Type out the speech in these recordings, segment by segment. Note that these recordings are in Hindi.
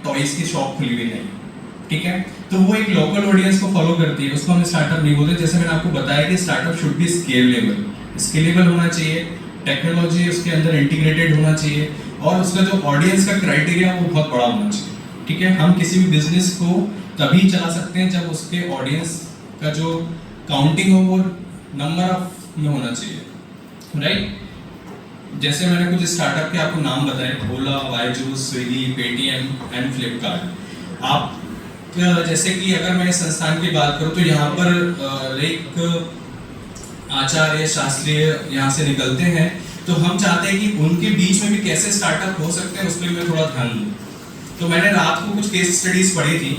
टॉयज की शॉप खुली हुई है, ठीक है, तो वो एक लोकल ऑडियंस को फॉलो करती है, उसको हम स्टार्टअप नहीं बोलते। जैसे मैंने आपको बताया कि स्टार्टअप शुड बी स्केलेबल होना चाहिए, टेक्नोलॉजी उसके अंदर इंटीग्रेटेड होना चाहिए, और उसका जो ऑडियंस का क्राइटेरिया वो बहुत बड़ा होना चाहिए, ठीक है। हम किसी भी बिजनेस को तभी चला सकते हैं जब उसके ऑडियंस का जो काउंटिंग हो वो नंबर ऑफ में होना चाहिए, राइट। जैसे मैंने कुछ स्टार्टअप के आपको नाम बताए, Ola, Byju's, Swiggy, Paytm and Flipkart. आप जैसे कि अगर मैं इस संस्थान की बात करूं तो यहाँ पर एक आचार्य शास्त्रीय यहाँ से निकलते हैं, तो हम चाहते हैं कि उनके बीच में भी कैसे स्टार्टअप हो सकते हैं उस पर मैं थोड़ा ध्यान दूँ। तो मैंने रात को कुछ केस स्टडीज पढ़ी थी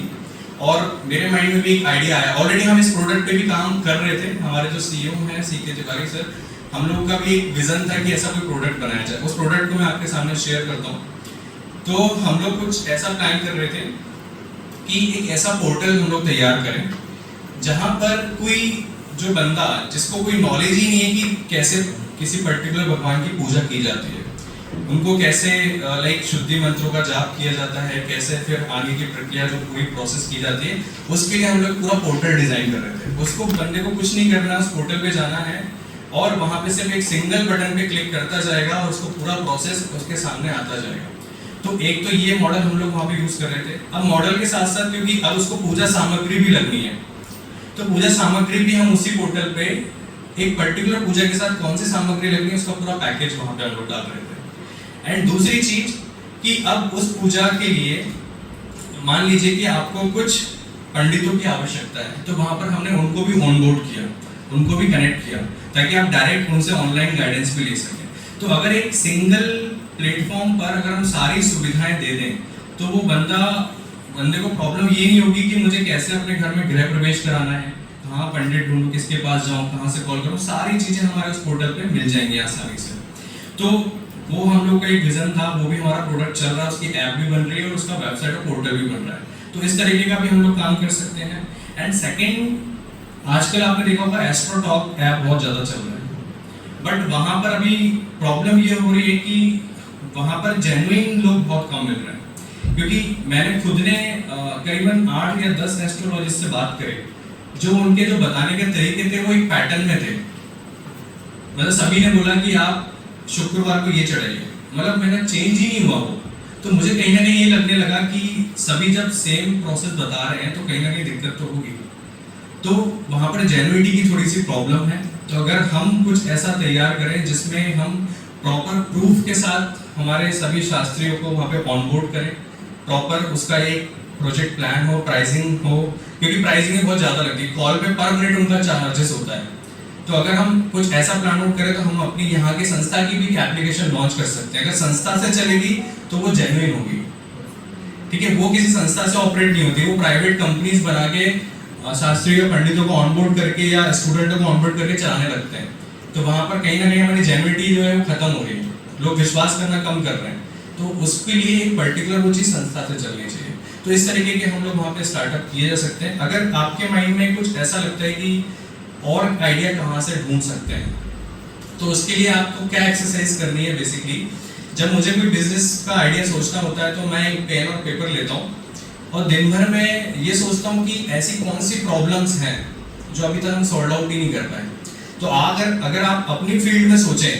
और मेरे माइंड में भी एक आइडिया आया। ऑलरेडी हम इस प्रोडक्ट पे भी काम कर रहे थे, हमारे जो सीईओ हैं सीके तिवारी सर, हम लोगों का भी एक विजन था कि ऐसा कोई प्रोडक्ट बनाया जाए। उस प्रोडक्ट को मैं आपके सामने शेयर करता हूँ। तो हम लोग कुछ ऐसा प्लान कर रहे थे कि एक ऐसा पोर्टल हम लोग तैयार करें जहाँ पर कोई जो बंदा जिसको कोई नॉलेज ही नहीं है कि कैसे किसी पर्टिकुलर भगवान की पूजा की जाती है, उनको कैसे लाइक शुद्धि मंत्रों का जाप किया जाता है, कैसे फिर आगे की प्रक्रिया जो पूरी प्रोसेस की जाती है, उसके लिए हम लोग पूरा पोर्टल डिजाइन कर रहे थे। उसको बंदे को कुछ नहीं करना, उस पोर्टल पे जाना है और वहाँ पे सिर्फ एक सिंगल बटन पे क्लिक करता जाएगा और उसको पूरा प्रोसेस उसके सामने आता जाएगा। तो एक तो ये मॉडल हम लोग वहाँ पे यूज कर रहे थे। अब मॉडल के साथ साथ क्योंकि अब उसको पूजा सामग्री भी लगनी है, तो पूजा सामग्री भी हम उसी पोर्टल पे एक पर्टिकुलर पूजा के साथ कौन सी सामग्री लगनी है उसका पूरा पैकेज वहाँ पे हम लोग डाल रहे थे। एंड दूसरी चीज कि अब उस पूजा के लिए मान लीजिए कि आपको कुछ पंडितों की आवश्यकता है, तो वहां पर हमने उनको भी ऑनबोर्ड किया, उनको भी कनेक्ट किया ताकि आप डायरेक्ट उनसे ऑनलाइन गाइडेंस भी ले सकें। तो अगर एक सिंगल प्लेटफॉर्म पर अगर हम सारी सुविधाएं दे दें तो वो बंदे को प्रॉब्लम ये नहीं होगी कि मुझे कैसे अपने घर में गृह प्रवेश कराना है, कहाँ पंडित ढूंढूं, किसके पास जाऊं, कहाँ से कॉल करूं, सारी चीजें हमारे उस पोर्टल पे मिल जाएंगी आसानी से। तो वो हम लोग का एक विजन था, वो भी हमारा प्रोडक्ट चल रहा है, उसकी ऐप भी बन रही है और उसका वेबसाइट और पोर्टल भी बन रहा है। तो इस तरीके का भी हम लोग काम कर सकते हैं। एंड सेकेंड, आजकल आपने देखा होगा एस्ट्रोटॉक ऐप बहुत ज़्यादा चल रहा है, बट वहाँ पर अभी प्रॉब्लम ये हो रही है कि वहाँ पर जेन्युइन लोग बहुत कम मिल रहे हैं। क्योंकि मैंने खुद ने करीबन 8 या 10 एस्ट्रोलॉजिस्ट से बात करी, जो उनके जो बताने के तरीके थे वो एक पैटर्न में थे। मतलब सभी ने बोला कि आप शुक्रवार को ये चढ़ाइए, मतलब मेरा चेंज ही नहीं हुआ वो। तो मुझे कहीं ना कहीं ये लगने लगा कि सभी जब सेम प्रोसेस बता रहे हैं तो कहीं ना कहीं दिक्कत तो होगी। तो वहाँ पर जेन्युइनिटी की थोड़ी सी प्रॉब्लम है। तो अगर हम कुछ ऐसा तैयार करें जिसमें हम प्रॉपर प्रूफ के साथ हमारे सभी शास्त्रियों को वहाँ पे ऑनबोर्ड करें, प्रॉपर उसका एक प्रोजेक्ट प्लान हो, प्राइसिंग हो, क्योंकि प्राइसिंग बहुत ज़्यादा लगती है, कॉल पे पर मिनट उनका चार्जेस होता है। तो अगर हम कुछ ऐसा प्लान आउट करें तो हम अपनी यहाँ की संस्था की भी एप्लीकेशन लॉन्च कर सकते हैं। अगर संस्था से चलेगी तो वो जेन्युइन होगी, ठीक है, वो किसी संस्था से ऑपरेट नहीं होती, वो प्राइवेट कंपनीज बना के शास्त्रीय पंडितों को ऑनबोर्ड करके या स्टूडेंटों को ऑनबोर्ड करके चलाने लगते हैं। तो वहाँ पर कहीं ना कहीं हमारी जेन्युइनिटी जो है वो खत्म हो रही है, लोग विश्वास करना कम कर रहे हैं। तो उसके लिए एक पर्टिकुलर वो चीज़ संस्था से चलनी चाहिए। तो इस तरीके के हम लोग वहाँ पे स्टार्टअप किए जा सकते हैं। अगर आपके माइंड में कुछ ऐसा लगता है कि और आइडिया कहाँ से ढूंढ सकते हैं, तो उसके लिए आपको क्या एक्सरसाइज करनी है। बेसिकली जब मुझे कोई बिजनेस का आइडिया सोचना होता है तो मैं एक पेन और पेपर लेता हूँ और दिन भर में ये सोचता हूँ कि ऐसी कौन सी प्रॉब्लम्स हैं जो अभी तक हम सॉल्व आउट ही नहीं कर पाए। तो अगर आप अपनी फील्ड में सोचें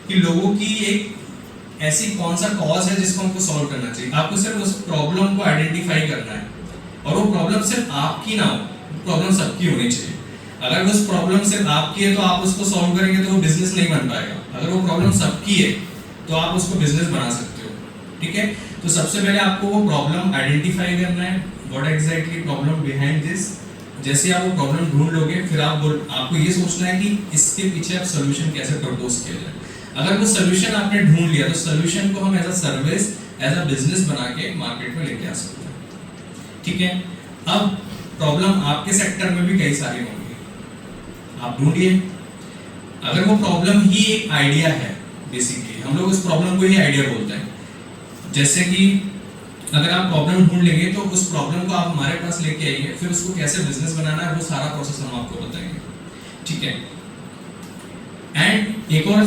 कि लोगों की एक ऐसी कौन सा कॉज है जिसको हमको सॉल्व करना चाहिए, आपको सिर्फ उस प्रॉब्लम को आइडेंटिफाई करना है और वो प्रॉब्लम सिर्फ आपकी ना हो, प्रॉब्लम सबकी होनी चाहिए। अगर उस प्रॉब्लम सिर्फ आपकी है तो आप उसको सॉल्व करेंगे तो वो बिजनेस नहीं बन पाएगा। अगर वो प्रॉब्लम सबकी है तो आप उसको बिजनेस बना सकते हो, ठीक है। तो सबसे पहले आपको वो प्रॉब्लम आइडेंटिफाई करना है, what exactly problem behind this. जैसे आप वो प्रॉब्लम ढूंढ लोगे फिर आपको ये सोचना है कि इसके पीछे आप सोल्यूशन कैसे प्रपोज किया जाए। अगर वो सोल्यूशन आपने ढूंढ लिया तो सोल्यूशन को हम as a service, as a business बना के मार्केट में लेके आ सकते हैं, ठीक है। अब प्रॉब्लम आपके सेक्टर में भी कई सारी होंगी, आप ढूंढिए। अगर वो प्रॉब्लम ही एक आइडिया है, बेसिकली हम लोग उस प्रॉब्लम को ही आइडिया बोलते हैं। जैसे कि अगर आप प्रॉब्लम ढूंढ लेंगे तो उस प्रॉब्लम को आप हमारे पास लेके आइए, फिर उसको कैसे बिजनेस बनाना है वो सारा प्रोसेस हम आपको बताएंगे, ठीक है। एंड एक और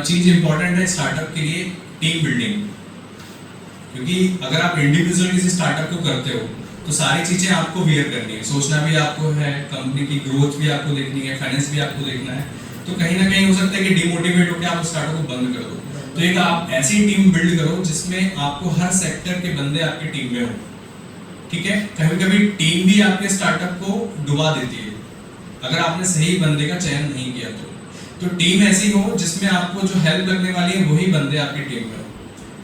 चीज इंपॉर्टेंट है स्टार्टअप के लिए, टीम बिल्डिंग। क्योंकि अगर आप इंडिविजुअल किसी स्टार्टअप को करते हो तो सारी चीजें आपको वेयर करनी है, सोचना भी आपको है, कंपनी की ग्रोथ भी आपको देखनी है, फाइनेंस भी आपको देखना है। तो कहीं ना कहीं हो सकता है कि डिमोटिवेट होकर आप स्टार्टअप को बंद कर दो। तो एक आप ऐसी टीम बिल्ड करो जिसमें आपको हर सेक्टर के बंदे आपकी टीम में हो, ठीक है। कभी कभी टीम भी आपके स्टार्टअप को डुबा देती है अगर आपने सही बंदे का चयन नहीं किया तो टीम ऐसी हो जिसमें आपको जो हेल्प लगने वाली है वही बंदे आपकी टीम में हो।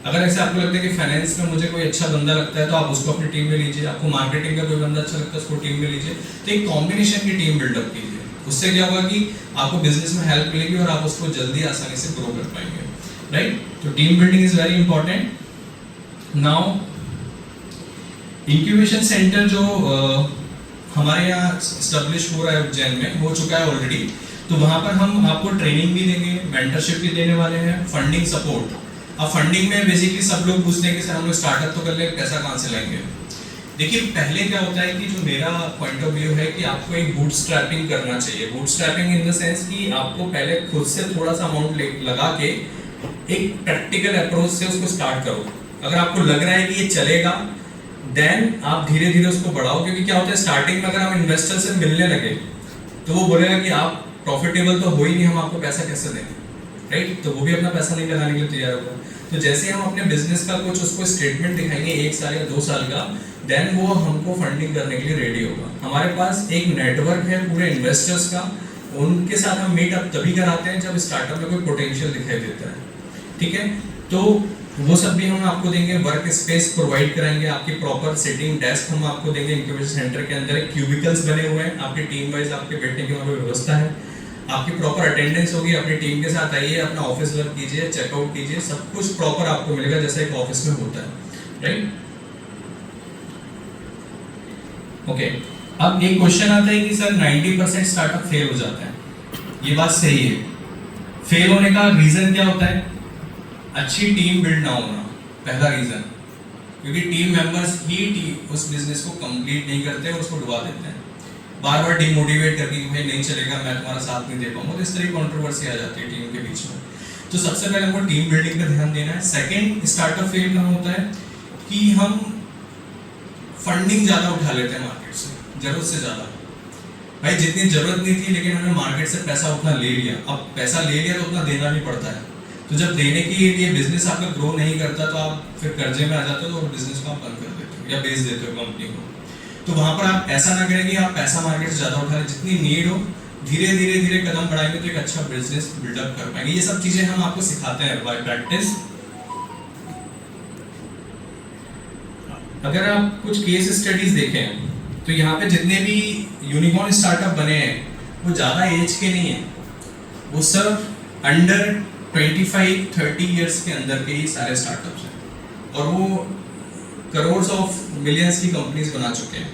अगर ऐसे आपको लगता है कि फाइनेंस में मुझे कोई अच्छा बंदा लगता है तो आप उसको अपनी टीम में लीजिए, आपको मार्केटिंग का कोई बंदा अच्छा लगता है उसको टीम में लीजिए। तो एक कॉम्बिनेशन की टीम बिल्डअप कीजिए, उससे क्या होगा कि आपको बिजनेस में हेल्प मिलेगी और आप उसको जल्दी आसानी से ग्रो कर पाएंगे, राइट। तो team building is very important. Now incubation centre जो हमारे यहाँ एस्टेब्लिश हो रहा है उज्जैन में, हो चुका है ऑलरेडी। तो वहाँ पर हम आपको ट्रेनिंग भी देंगे, मेंटरशिप भी देने वाले हैं, फंडिंग सपोर्ट। अब फंडिंग में बेसिकली सब लोग पूछते हैं कि सर हम लोग स्टार्टअप तो कर ले, पैसा कहाँ से लाएंगे। देखिए पहले क्या होता है कि जो मेरा पॉइंट ऑफ व्यू है कि आपको एक बूटस्ट्रैपिंग करना चाहिए। बूटस्ट्रैपिंग इन द सेंस कि आपको पहले खुद से थोड़ा सा अमाउंट लगा के एक प्रैक्टिकल अप्रोच से उसको स्टार्ट करो। अगर आपको लग रहा है कि ये चलेगा देन आप धीरे धीरे उसको बढ़ाओ, क्योंकि क्या होता है स्टार्टिंग में अगर हम इन्वेस्टर से मिलने लगे तो वो बोलेगा कि आप प्रॉफिटेबल तो हो ही नहीं, हम आपको पैसा कैसे दें, राइट। तो वो भी अपना पैसा नहीं लगाने के लिए तैयार होगा। तो जैसे हम अपने बिजनेस का कुछ उसको स्टेटमेंट दिखाएंगे 1 साल या 2 साल का, देन वो हमको फंडिंग करने के लिए रेडी होगा। हमारे पास एक नेटवर्क है पूरे इन्वेस्टर्स का, उनके साथ हम मीटअप तभी कराते हैं जब स्टार्टअप में कोई पोटेंशियल दिखाई देता है, ठीक है। तो वो सब भी हम आपको देंगे, वर्क स्पेस प्रोवाइड कराएंगे, आपकी प्रॉपर सिटिंग डेस्क हम आपको देंगे। इंक्यूबेशन सेंटर के अंदर एक क्यूबिकल्स बने हुए हैं, आपकी टीम वाइज आपके बैठने की वहाँ पे व्यवस्था है, आपकी प्रॉपर अटेंडेंस होगी, अपनी टीम के साथ आइए, अपना ऑफिस वर्क कीजिए, चेकआउट कीजिए, सब कुछ प्रॉपर आपको मिलेगा जैसा एक ऑफिस में होता है, राइट। ओके, अब एक क्वेश्चन आता है कि सर 90% स्टार्टअप फेल हो जाता है, ये बात सही है। फेल होने का रीजन क्या होता है? अच्छी टीम बिल्ड ना होना, पहला रीजन। क्योंकि टीम मेंबर्स ही उस बिजनेस को कंप्लीट नहीं करते और उसको डुबा देते हैं, बार बार डिमोटिवेट करके कि भाई नहीं चलेगा, मैं तुम्हारा साथ नहीं दे पाऊंगा, तो इस तरह की कंट्रोवर्सी आ जाती है टीम के बीच में। तो सबसे पहले हमको टीम बिल्डिंग पे ध्यान देना है। सेकंड, स्टार्टअप फेल कहाँ होता है कि हम फंडिंग ज़्यादा उठा लेते हैं मार्केट से, जरूरत से ज़्यादा। भाई जितनी जरूरत नहीं थी लेकिन हमने मार्केट से पैसा उतना ले लिया, अब पैसा ले लिया तो उतना देना भी पड़ता है। तो जब देने के लिए बिजनेस आपका ग्रो नहीं करता तो आप फिर कर्जे में आ जाते हो और बिजनेस को आप बंद कर देते हो या बेच देते हो कंपनी को। तो वहाँ पर आप ऐसा ना करें कि आप पैसा मार्केट से ज़्यादा उठा लें, जितनी नीड हो धीरे धीरे धीरे कदम बढ़ाएंगे तो एक अच्छा बिजनेस बिल्डअप कर पाएंगे। ये सब चीज़ें हम आपको सिखाते हैं बाय प्रैक्टिस। अगर आप कुछ केस स्टडीज देखें तो यहाँ पे जितने भी यूनिकॉर्न स्टार्टअप बने हैं वो ज़्यादा एज के नहीं है, वो सब अंडर 25-30 इयर्स के अंदर के ही सारे स्टार्टअप्स हैं और वो करोड़ ऑफ मिलियंस की कंपनीज बना चुके हैं।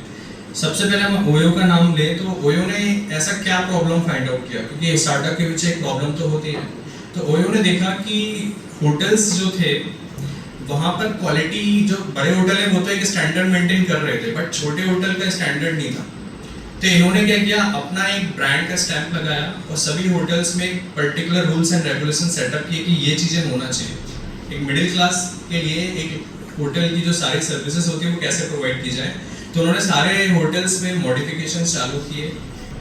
सबसे पहले हम ओयो का नाम ले तो ओयो ने ऐसा क्या प्रॉब्लम फाइंड आउट किया, क्योंकि स्टार्टअप के पीछे एक प्रॉब्लम तो होती है। तो ओयो ने देखा कि होटल्स जो थे वहाँ पर क्वालिटी, जो बड़े होटल है वो तो एक स्टैंडर्ड मेंटेन कर रहे थे बट छोटे होटल का स्टैंडर्ड नहीं था। तो इन्होंने क्या किया, अपना एक ब्रांड का स्टैंप लगाया और सभी होटल्स में particular rules and regulation setup किए कि ये चीज़ें होना चाहिए। एक मिडिल क्लास के लिए एक होटल की जो सारी सर्विसेज होती है वो कैसे प्रोवाइड की जाए। तो उन्होंने सारे होटल्स में मॉडिफिकेशन चालू किए,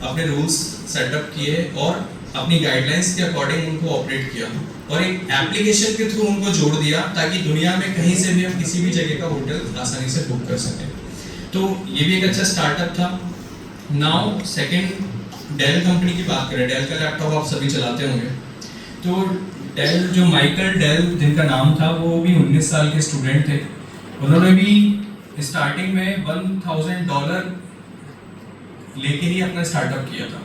अपने रूल्स सेटअप किए और अपनी गाइडलाइंस के अकॉर्डिंग उनको ऑपरेट किया और एक एप्लीकेशन के थ्रू उनको जोड़ दिया ताकि दुनिया में कहीं से भी हम किसी भी जगह का होटल आसानी से बुक कर सकें। तो ये भी एक अच्छा स्टार्टअप था। नाउ सेकंड, डेल कंपनी की बात करें। डेल का लैपटॉप आप सभी चलाते होंगे। तो डेल, जो माइकल डेल जिनका नाम था, वो भी 19 साल के स्टूडेंट थे। उन्होंने भी स्टार्टिंग में $1000 लेके ही अपना स्टार्टअप किया था।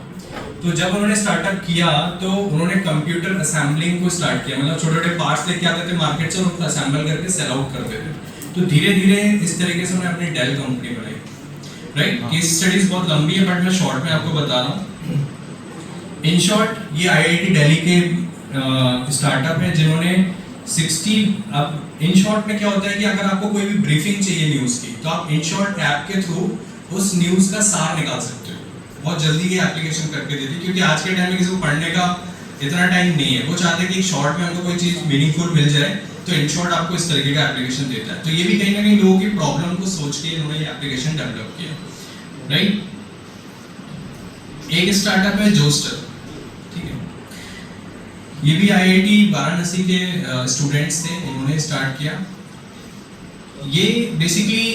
तो जब उन्होंने स्टार्टअप किया तो उन्होंने कंप्यूटर असेंबलिंग को स्टार्ट किया, मतलब छोटे छोटे पार्ट्स लेके आते थे मार्केट से और उनको असेंबल करके सेल आउट करते थे। तो धीरे धीरे इस तरीके से उन्होंने अपनी डेल कंपनी बनाई, राइट। केस स्टडीज बहुत लंबी है बट मैं शॉर्ट में आपको बता रहा हूँ। इन शॉर्ट ये IIT दिल्ली के स्टार्टअप है जिन्होंने 60, अब इन शॉर्ट में क्या होता है कि अगर आपको कोई भी ब्रीफिंग चाहिए न्यूज़ की तो आप इन शॉर्ट ऐप के थ्रू उस न्यूज़ का सार निकाल सकते हो। बहुत जल्दी ये एप्लीकेशन करके देती है क्योंकि आज के टाइम में किसी को पढ़ने का इतना टाइम नहीं है। वो चाहते हैं कि शॉर्ट में हमको कोई चीज़ मीनिंगफुल मिल जाए तो इन शॉर्ट आपको इस तरीके का एप्लीकेशन देता है। तो ये भी कहीं ना कहीं लोगों की प्रॉब्लम को सोच के इन्होंने ये एप्लीकेशन डेवलप किया, राइट। एक स्टार्टअप है जोस्टर, ठीक है, ये भी आईआईटी वाराणसी के स्टूडेंट्स थे, इन्होंने स्टार्ट किया। ये बेसिकली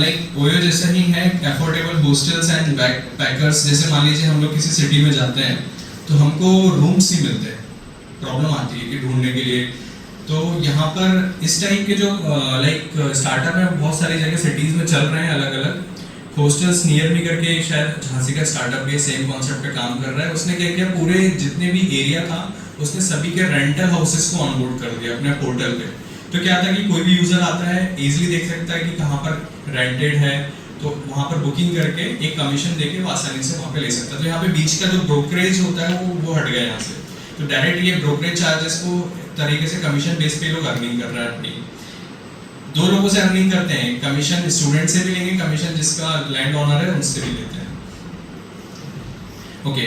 लाइक ओयो जैसा ही है, अफोर्डेबल हॉस्टल्स एंड बैकपैकर्स। जैसे मान लीजिए हम लोग किसी सिटी में जाते हैं तो हमको रूम्स ही मिलते हैं, प्रॉब्लम आती है कि ढूंढने के लिए। तो यहाँ पर इस टाइप के जो लाइक स्टार्टअप है बहुत सारी जगह सिटीज़ में चल रहे हैं अलग अलग। हॉस्टल्स नियर मी करके शायद झांसी का स्टार्टअप भी सेम कॉन्सेप्ट पे काम कर रहा है। उसने क्या किया, पूरे जितने भी एरिया था उसने सभी के रेंटल हाउसेस को ऑनबोर्ड कर दिया अपने पोर्टल पे। तो क्या था कि कोई भी यूज़र आता है इजीली देख सकता है कि कहाँ पर रेंटेड है, तो वहाँ पर बुकिंग करके एक कमीशन देके वो आसानी से वहाँ पे ले सकता है। तो यहाँ पे बीच का जो ब्रोकरेज होता है वो हट गया यहाँ से। तो डायरेक्ट ये ब्रोकरेज चार्जेस को तरीके से कमीशन बेस पे लोग अर्निंग कर रहा है अपनी। दो लोगों से अर्निंग करते हैं, कमीशन स्टूडेंट से भी लेंगे, कमीशन जिसका लैंड ऑनर है उनसे भी लेते हैं। ओके,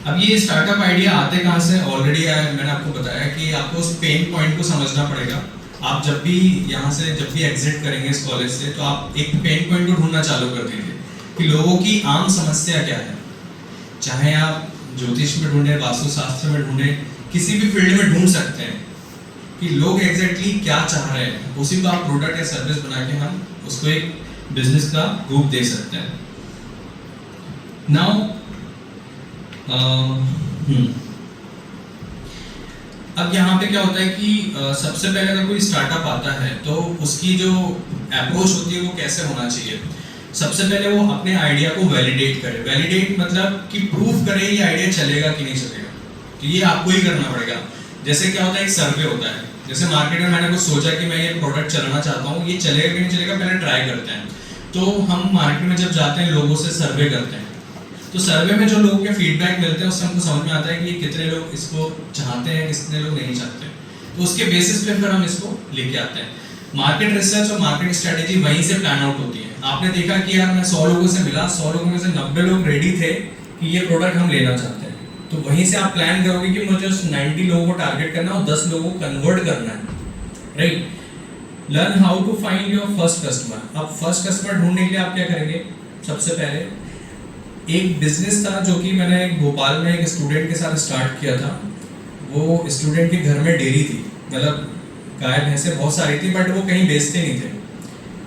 अब ये स्टार्टअप आइडिया आते कहाँ से, ऑलरेडी मैंने आपको बताया कि आपको उस पेन पॉइंट को समझना पड़ेगा। आप जब भी यहाँ से जब भी एग्जिट करेंगे इस कॉलेज से, तो आप एक पेन पॉइंट को ढूंढना चालू कर दीजिए कि लोगों की आम समस्या क्या है। चाहे आप ज्योतिष में ढूंढे, वास्तुशास्त्र में ढूंढे, किसी भी फील्ड में ढूंढ सकते हैं कि लोग एग्जैक्टली क्या चाह रहे हैं। उसी को आप प्रोडक्ट या सर्विस बना के हम उसको एक बिजनेस का रूप दे सकते हैं। नाउ अब यहाँ पे क्या होता है कि सबसे पहले अगर कोई स्टार्टअप आता है तो उसकी जो अप्रोच होती है वो कैसे होना चाहिए। सबसे पहले वो अपने आइडिया को वैलिडेट करे। वैलिडेट मतलब कि प्रूफ करे ये आइडिया चलेगा कि नहीं चलेगा, तो ये आपको ही करना पड़ेगा। जैसे क्या होता है, एक सर्वे होता है। जैसे मार्केट में मैंने कुछ सोचा कि मैं ये प्रोडक्ट चलाना चाहता हूँ, ये चलेगा कि नहीं चलेगा पहले ट्राई करते हैं। तो हम मार्केट में जब जाते हैं लोगों से सर्वे करते हैं, तो सर्वे में जो लोगों के फीडबैक मिलते हैं उससे हमको समझ में आता है कि ये कितने लोग इसको चाहते हैं, कितने लोग नहीं चाहते। तो उसके बेसिस पे फिर हम इसको लेके आते हैं। मार्केट रिसर्च और मार्केट स्ट्रेटेजी वहीं से प्लान आउट होती है। आपने देखा कि यार मैं 100 लोगों से मिला, 100 लोगों में से 90 लोग रेडी थे कि ये प्रोडक्ट हम लेना चाहते हैं। तो वहीं से आप प्लान करोगे कि मुझे उस 90 लोगों को टारगेट करना है और 10 लोगों को कन्वर्ट करना है, right. Learn how to find your first customer. अब फर्स्ट कस्टमर ढूंढने के लिए आप क्या करेंगे, सबसे पहले एक बिजनेस था जो कि मैंने भोपाल में एक स्टूडेंट के साथ स्टार्ट किया था। वो स्टूडेंट के घर में डेयरी थी, मतलब गाय भैंसें बहुत सारी थी, बट वो कहीं बेचते नहीं थे,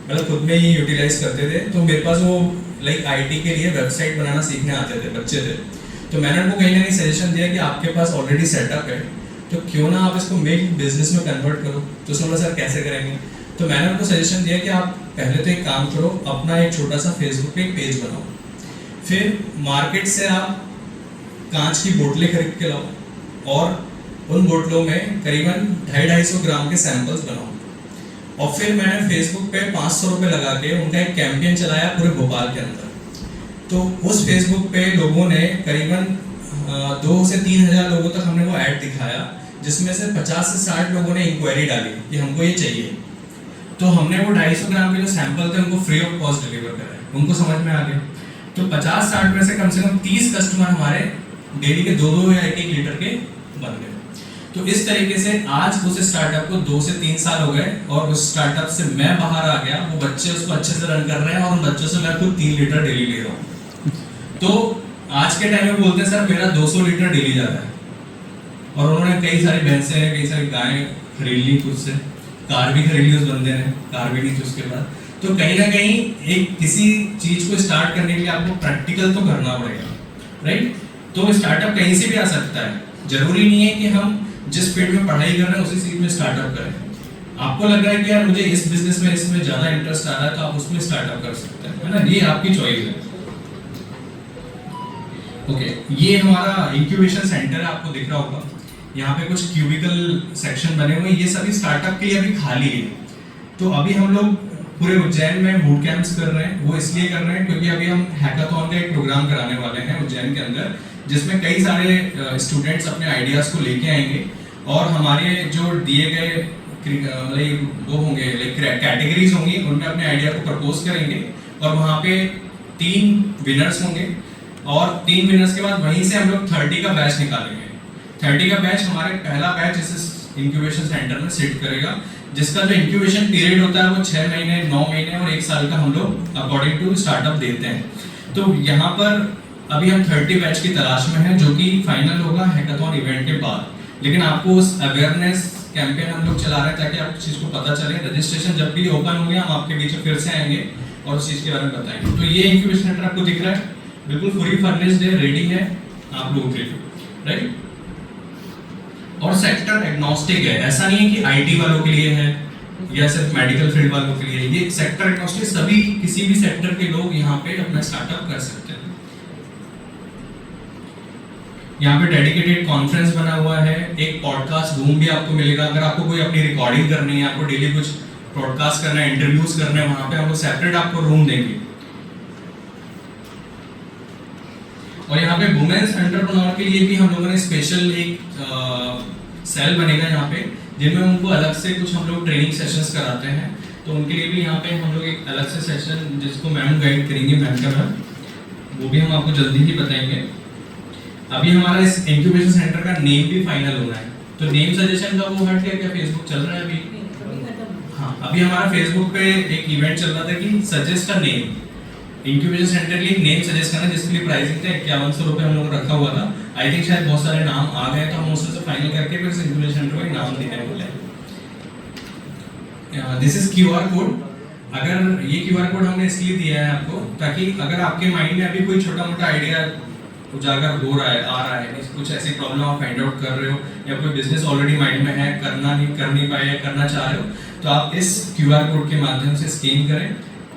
मतलब खुद में ही यूटिलाइज करते थे। तो मेरे पास वो लाइक आईटी के लिए वेबसाइट बनाना सीखने आते थे, बच्चे थे। तो मैंने उनको कहीं ना कहीं सजेशन दिया कि आपके पास ऑलरेडी सेटअप है, तो क्यों ना आप इसको मेक बिजनेस में कन्वर्ट करो। तो उसने बोला सर कैसे करेंगे। तो मैंने उनको सजेशन दिया कि आप पहले तो एक काम करो, अपना एक छोटा सा फेसबुक पे एक पेज बनाओ, फिर मार्केट से आप कांच की बोतलें खरीद के लाओ और उन बोतलों में करीबन 250-250 ग्राम के सैंपल्स बनाओ। और फिर मैंने फेसबुक पे 500 रुपये लगा के उनका एक कैंपेन चलाया पूरे भोपाल के अंदर। तो उस फेसबुक पे लोगों ने करीबन 2 से 3 हज़ार लोगों तक हमने वो ऐड दिखाया, जिसमें से 50 से 60 लोगों ने इंक्वायरी डाली कि हमको ये चाहिए। तो हमने वो 250 ग्राम के जो सैंपल थे उनको फ्री ऑफ कॉस्ट डिलीवर कराए, उनको समझ में आ गया। तो 50-60 में से कम 30 कस्टमर हमारे डेली के 2-2 या 1-1 लीटर के बन गए। तो इस तरीके से आज उस स्टार्टअप को 2 से 3 साल हो गए और उस स्टार्टअप से मैं बाहर आ गया। वो बच्चे उसको अच्छे से रन कर रहे हैं और उन बच्चों से मैं खुद 3 लीटर डेली ले रहा हूँ। तो आज के टाइम में बोलते हैं सर मेरा 200 लीटर डेली जाता है। और उन्होंने कई सारी भैंसें, कई सारी गायें खरीद ली, खुद से कार भी खरीद ली उस बंदे ने, कार भी नहीं थी उसके बाद। तो कहीं ना कहीं एक किसी चीज को स्टार्ट करने के लिए आपको प्रैक्टिकल तो करना पड़ेगा, राइट। तो स्टार्टअप कहीं से भी आ सकता है, जरूरी नहीं है कि हम जिस फील्ड में पढ़ाई कर रहे हैं उसी चीज में स्टार्टअप करें। आपको लग रहा है कि यार मुझे इस बिजनेस में इसमें ज्यादा इंटरेस्ट आ रहा है तो आप उसमें स्टार्टअप कर सकते हैं, है ना, ये आपकी चॉइस है। ओके, ये हमारा इंक्यूबेशन सेंटर है, आपको दिख रहा होगा। यहाँ पे कुछ क्यूबिकल सेक्शन बने हुए हैं, ये सभी स्टार्टअप के लिए अभी खाली है। तो अभी हम लोग पूरे उज्जैन में बूट कैंप्स कर रहे हैं। वो इसलिए कर रहे हैं क्योंकि अभी हम हैकाथॉन का एक प्रोग्राम कराने वाले हैं उज्जैन के अंदर, जिसमें कई सारे स्टूडेंट्स अपने आइडियाज़ को लेके आएंगे और हमारे जो दिए गए वो होंगे कैटेगरीज होंगी, उनमें अपने आइडिया को प्रपोज करेंगे और वहाँ पे 3 विनर्स होंगे और 3 विनर्स के बाद वहीं से हम लोग 30 का बैच निकालेंगे। 30 का बैच हमारे पहला बैच इस इंक्यूबेशन सेंटर में सिट करेगा, जिसका जो इंक्यूबेशन पीरियड होता है वो 6 महीने, 9 महीने और 1 साल का हम लोग अकॉर्डिंग टू स्टार्टअप देते हैं। तो यहाँ पर अभी हम 30 बैच की तलाश में हैं, जो कि फाइनल होगा हैकाथॉन इवेंट के बाद। लेकिन आपको उस अवेयरनेस कैंपेन हम लोग चला रहे हैं ताकि आपको चीज़ को पता चले। रजिस्ट्रेशन जब भी ओपन होंगे हम आपके बीच में फिर से आएंगे और उस चीज़ के बारे में बताएंगे। तो ये इंक्यूबेशन सेंटर आपको दिख रहा है, बिल्कुल फुली फर्निश्ड है, रेडी है आप लोगों के लिए, राइट। और सेक्टर एग्नोस्टिक है, ऐसा नहीं है कि आईटी वालों के लिए है या सिर्फ मेडिकल फील्ड वालों के लिए। ये सेक्टर एग्नोस्टिक, सभी किसी भी सेक्टर के लोग यहाँ पे अपना स्टार्टअप कर सकते हैं। यहाँ पे डेडिकेटेड कॉन्फ्रेंस बना हुआ है, एक पॉडकास्ट रूम भी आपको मिलेगा। अगर आपको कोई अपनी रिकॉर्डिंग करनी है, आपको डेली कुछ ब्रॉडकास्ट करना है, इंटरव्यूज करना है, वहाँ पे हम लोग सेपरेट आपको रूम देंगे। और यहाँ पे वुमेन्स एंटरप्रेन्योर के लिए भी हम लोगों ने स्पेशल एक सेल बनेगा यहाँ पे, जिनमें उनको अलग से कुछ हम लोग ट्रेनिंग सेशंस कराते हैं। तो उनके लिए भी यहाँ पे हम लोग एक अलग से सेशन, जिसको मैम गाइड करेंगे, मेंटर है, वो भी हम आपको जल्दी ही बताएंगे। अभी हमारा इस इंक्यूबेशन सेंटर का नेम भी फाइनल होना है, तो नेम सजेशन का वो हट गया क्या? फेसबुक चल रहा है अभी? हाँ, अभी हमारा फेसबुक पे एक इवेंट चल रहा था कि suggest a name, incubation centre के लिए नेम सजेस्ट करना, जिसके लिए प्राइसिंग था 5100 रुपये हम लोग रखा हुआ था। आई थिंक शायद बहुत सारे नाम आ गए, तो हम उससे से फाइनल करके फिर इंक्यूबेशन सेंटर को नाम देने वाले हैं। This is QR code. अगर ये QR कोड हमने इसलिए दिया है आपको, ताकि अगर आपके माइंड में अभी कोई छोटा मोटा आइडिया उजागर हो रहा है, आ रहा है, कुछ ऐसी प्रॉब्लम आप फाइंड आउट कर रहे हो, या कोई बिजनेस ऑलरेडी माइंड में है, कर नहीं पाए या करना चाह रहे हो, तो आप इस QR कोड के माध्यम से स्कैन करें।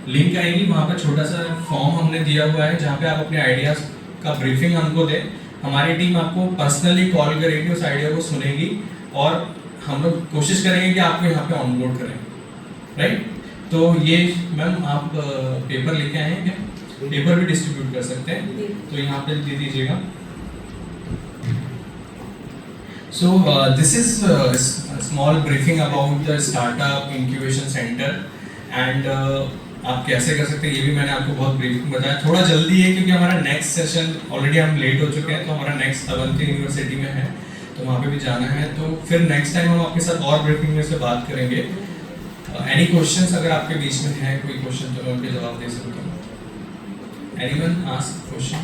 लिंक आएगी, वहाँ पर छोटा सा फॉर्म हमने दिया हुआ है, जहाँ पे आप अपने आइडियाज का ब्रीफिंग हमको दें। हमारी टीम आपको पर्सनली कॉल करेगी, उस आइडिया को सुनेगी और हम लोग कोशिश करेंगे कि आपको यहाँ पे ऑनबोर्ड करें, राइट। तो ये मैम आप पेपर लेके आए हैं क्या? पेपर भी डिस्ट्रीब्यूट कर सकते हैं, तो यहाँ पे दे दीजिएगा। So this is small briefing about the startup incubation centre and आप कैसे कर सकते हैं, ये भी मैंने आपको बहुत ब्रीफिंग बताया। थोड़ा जल्दी है क्योंकि हमारा नेक्स्ट सेशन ऑलरेडी हम लेट हो चुके हैं, तो हमारा नेक्स्ट अवंती यूनिवर्सिटी में है, तो वहाँ पे भी जाना है। तो फिर नेक्स्ट टाइम हम आपके साथ और ब्रीफिंग में से बात करेंगे। एनी क्वेश्चंस अगर आपके बीच में है कोई क्वेश्चन, तो मैं उनके जवाब दे सकता हूँ। Anyone ask question?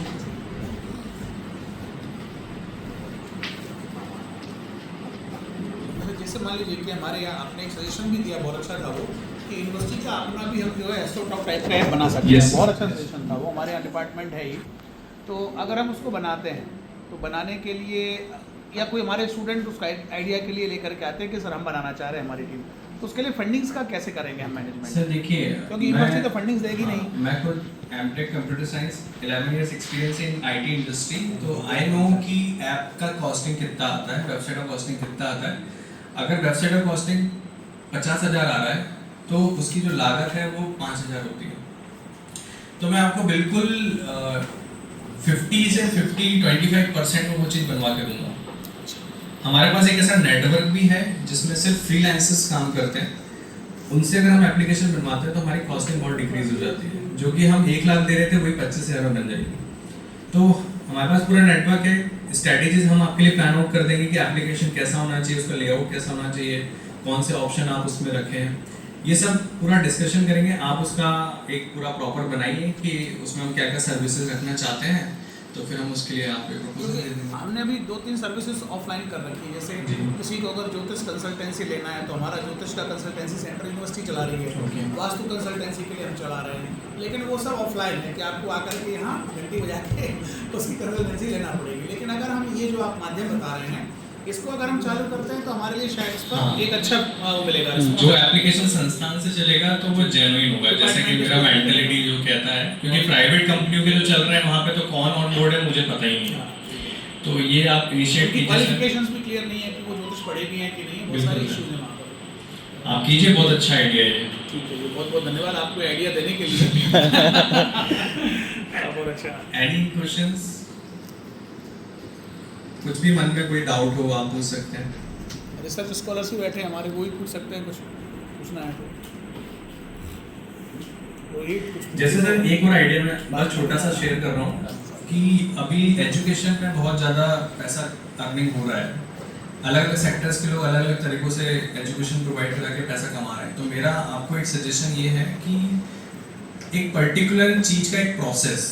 जैसे मान लीजिए कि हमारे यहाँ आपने एक सजेशन भी दिया, बहुत अच्छा था वो, कि यूनिवर्सिटी का अपना भी हम जो है एस्ट्रोटॉक टाइप का ऐप बना सकते हैं। बहुत अच्छा सजेशन था वो, हमारे यहाँ डिपार्टमेंट है ही। तो अगर हम उसको बनाते हैं, तो बनाने के लिए या कोई हमारे स्टूडेंट उसका आइडिया के लिए लेकर के आते हैं कि सर हम बनाना चाह रहे हैं हमारी टीम, तो उसके लिए फंडिंग्स का कैसे करेंगे हम मैनेजमेंट? सर देखिए, क्योंकि यूनिवर्सिटी तो फंडिंग्स देगी नहीं। मैं खुद MTech computer science, 11 years experience in IT industry, तो आई नो कि ऐप का कॉस्टिंग कितना आता है, वेबसाइट का कॉस्टिंग कितना आता है। अगर वेबसाइट का कॉस्टिंग 50,000 आ रहा है, तो उसकी जो लागत है वो 5,000 होती है। तो मैं आपको बिल्कुल 25% में वो चीज़ बनवा के दूंगा। हमारे पास एक ऐसा नेटवर्क भी है जिसमें सिर्फ फ्रीलांसर्स काम करते हैं, उनसे अगर हम एप्लीकेशन बनवाते हैं तो हमारी कॉस्टिंग बहुत डिक्रीज हो जाती है। जो कि हम 1 लाख दे रहे थे, वही 25,000 में बन जाएगी। तो हमारे पास पूरा नेटवर्क है, स्ट्रैटेजीज हम आपके लिए प्लान आउट कर देंगे कि एप्लीकेशन कैसा होना चाहिए, उसका लेआउट कैसा होना चाहिए, कौन से ऑप्शन आप उसमें रखें, ये सब पूरा डिस्कशन करेंगे। आप उसका एक पूरा प्रॉपर बनाइए कि उसमें हम क्या क्या सर्विसेज रखना चाहते हैं, तो फिर हम उसके लिए आपको प्रपोजल दे देंगे। हमने अभी 2-3 सर्विसेज ऑफलाइन कर रखी है। जैसे किसी को अगर ज्योतिष कंसल्टेंसी लेना है, तो हमारा ज्योतिष का कंसल्टेंसी सेंटर यूनिवर्सिटी चला रही है, वास्तु कंसल्टेंसी के लिए हम चला रहे हैं, लेकिन वो सब ऑफलाइन है कि आपको आकर के यहाँ घंटी बजा के उसकी कंसल्टेंसी लेना पड़ेगी। लेकिन अगर हम ये जो आप माध्यम बता रहे हैं, इसको अगर हम चालू करते हैं, तो हमारे लिए शायद इस पर एक अच्छा वो मिलेगा। जो एप्लीकेशन संस्थान से चलेगा तो वो जेन्युइन होगा, जैसे कि मेरा मेंटालिटी जो कहता है, क्योंकि प्राइवेट कंपनियों के जो चल रहे हैं वहाँ पे तो कौन ऑन बोर्ड है मुझे पता ही नहीं। तो ये आप इनिशिएट कीजिए। क्वालिफिकेशंस भी क्लियर नहीं है कि वो ज्योतिष पढ़े भी हैं कि नहीं, बहुत सारे इश्यूज हैं वहाँ पर। आप कीजिए, बहुत अच्छा आइडिया है। ठीक है, बहुत बहुत धन्यवाद आपको आइडिया देने के लिए। बहुत अच्छा। Any questions? कुछ भी मन में कोई डाउट हो आप पूछ सकते हैं। रिसर्च स्कॉलर्स भी बैठे हैं हमारे, वो ही पूछ सकते हैं, कुछ पूछना है तो वही कुछ। जैसे सर एक और आइडिया मैं बहुत छोटा सा शेयर कर रहा हूँ कि अभी एजुकेशन में बहुत ज़्यादा पैसा अर्निंग हो रहा है। अलग अलग सेक्टर्स के लोग अलग अलग तरीक़ों से एजुकेशन प्रोवाइड करा के पैसा कमा रहे हैं। तो मेरा आपको एक सजेशन ये है कि एक पर्टिकुलर चीज़ का एक प्रोसेस,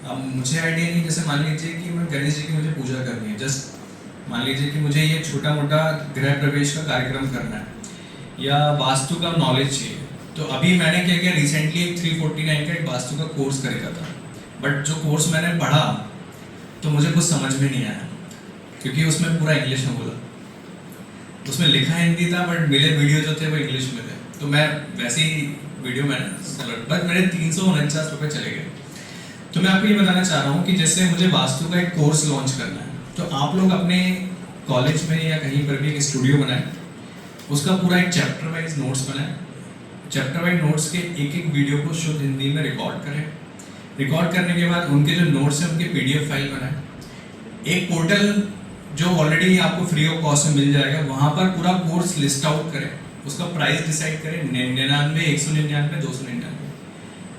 अब मुझे आइडिया नहीं, जैसे मान लीजिए कि मैं गणेश जी की मुझे पूजा करनी है, जस्ट मान लीजिए कि मुझे ये छोटा मोटा गृह प्रवेश का कार्यक्रम करना है या वास्तु का नॉलेज चाहिए, तो अभी मैंने क्या किया, रिसेंटली एक 349 का एक वास्तु का कोर्स करेगा था, बट जो कोर्स मैंने पढ़ा तो मुझे कुछ समझ में नहीं आया, क्योंकि उसमें पूरा इंग्लिश में बोला, उसमें लिखा हिंदी था बट मिले वीडियो जो थे वो इंग्लिश में थे। तो मैं वैसे ही वीडियो मैंने बस मेरे 349 रुपये चले गए। तो मैं आपको ये बताना चाह रहा हूँ कि जैसे मुझे वास्तु का एक कोर्स लॉन्च करना है, तो आप लोग अपने कॉलेज में या कहीं पर भी एक स्टूडियो बनाएं, उसका पूरा एक चैप्टर वाइज नोट्स बनाएं, चैप्टर वाइज नोट्स के एक एक वीडियो को शुद्ध हिंदी में रिकॉर्ड करें, रिकॉर्ड करने के बाद उनके जो नोट्स हैं उनके PDF फाइल बनाएं, एक पोर्टल जो ऑलरेडी आपको फ्री ऑफ कॉस्ट में मिल जाएगा, वहाँ पर पूरा कोर्स लिस्ट आउट करें, उसका प्राइस डिसाइड करें, 99, 199, 299।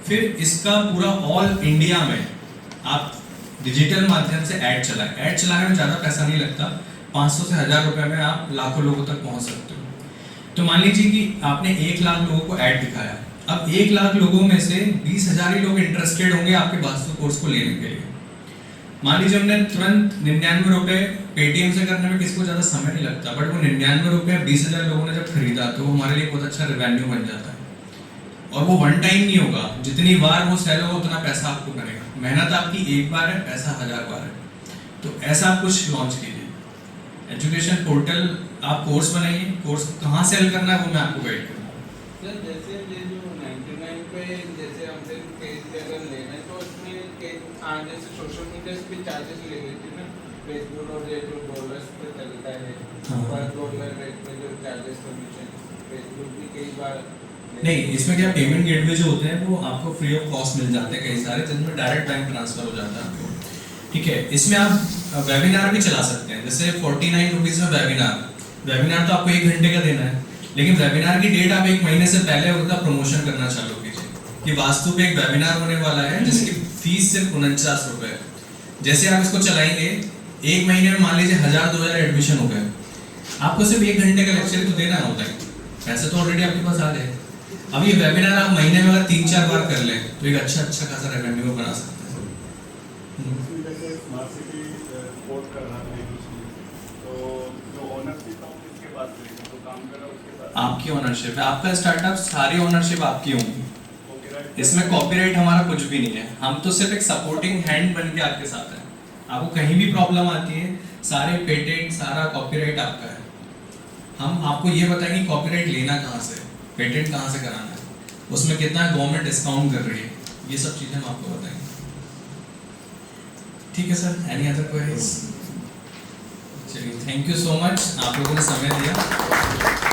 फिर इसका पूरा ऑल इंडिया में आप डिजिटल माध्यम से ऐड चलाएं। ऐड चलाने में ज़्यादा पैसा नहीं लगता, 500 से 1000 रुपये में आप लाखों लोगों तक पहुँच सकते हो। तो मान लीजिए कि आपने 1 लाख लोगों को ऐड दिखाया, अब 1 लाख लोगों में से 20,000 ही लोग इंटरेस्टेड होंगे आपके वास्तु कोर्स को लेने के लिए। मान लीजिए हमने तुरंत 99 रुपये पेटीएम से करने में किसी को ज़्यादा समय नहीं लगता, बट वो 99 रुपये 20,000 लोगों ने जब खरीदा तो वो हमारे लिए बहुत अच्छा रेवेन्यू बन जाता है। और वो वन टाइम नहीं होगा, जितनी बार वो सेल होगा उतना पैसा आपको करेगा। मेहनत आपकी एक बार है, पैसा 1000 बार है। तो ऐसा आप कुछ लॉन्च कीजिए। एजुकेशन पोर्टल आप कोर्स बनाइए, कोर्स कहाँ सेल करना है वो मैं आपको गाइड करूँगा। सर जैसे ये जो 99 पे जैसे हमसे पेज अगर लेना है तो उसमें जैसे सोशल मीडिया से भी चार्जेस ले लेते हैं ना, फेसबुक और ये जो डॉलर्स पे चलता है पर डॉलर रेट पे जो चार्जेस कमीशन, फेसबुक भी कई बार नहीं, इसमें क्या पेमेंट गेटवे जो होते हैं वो आपको फ्री ऑफ कॉस्ट मिल जाते हैं कई सारे, जिनमें डायरेक्ट बैंक ट्रांसफर हो जाता है आपको। ठीक है, इसमें आप वेबिनार भी चला सकते हैं, जैसे 49 रुपीज़ में वेबिनार तो आपको 1 घंटे का देना है, लेकिन वेबिनार की डेट आप 1 महीने से पहले उसका प्रमोशन करना चालू कीजिए कि वास्तु पे एक वेबिनार होने वाला है जिसकी फीस सिर्फ 49 रुपये है। जैसे आप इसको चलाएंगे 1 महीने में मान लीजिए 1000-2000 एडमिशन हो गए, आपको सिर्फ 1 घंटे का लेक्चर तो देना होता है, पैसे तो ऑलरेडी आपके पास आ गए। अब ये वेबिनार आप महीने में अगर 3-4 बार कर लें तो एक अच्छा खासा रेवेन्यू बना सकते हैं। जैसे स्मार्ट सिटी सपोर्ट कर रहा है, तो जो ओनरशिप आप किसके पास करेंगे, तो काम कर रहा है उसके साथ आपकी ओनरशिप है, आपका स्टार्टअप सारी ओनरशिप आपकी होंगी, इसमें कॉपीराइट हमारा कुछ भी नहीं है, हम तो सिर्फ एक सपोर्टिंग हैंड बन के आपके साथ है। आपको कहीं भी प्रॉब्लम आती है, सारे पेटेंट सारा कॉपीराइट आपका है। हम आपको ये बताएंगे कॉपीराइट लेना कहाँ से, पेटेंट कहाँ से कराना है, उसमें कितना गवर्नमेंट डिस्काउंट कर रही है, ये सब चीज़ें हम आपको बताएंगे। ठीक है सर, एनी अदर क्वेरीज? चलिए, थैंक यू सो मच, आप लोगों ने समय दिया।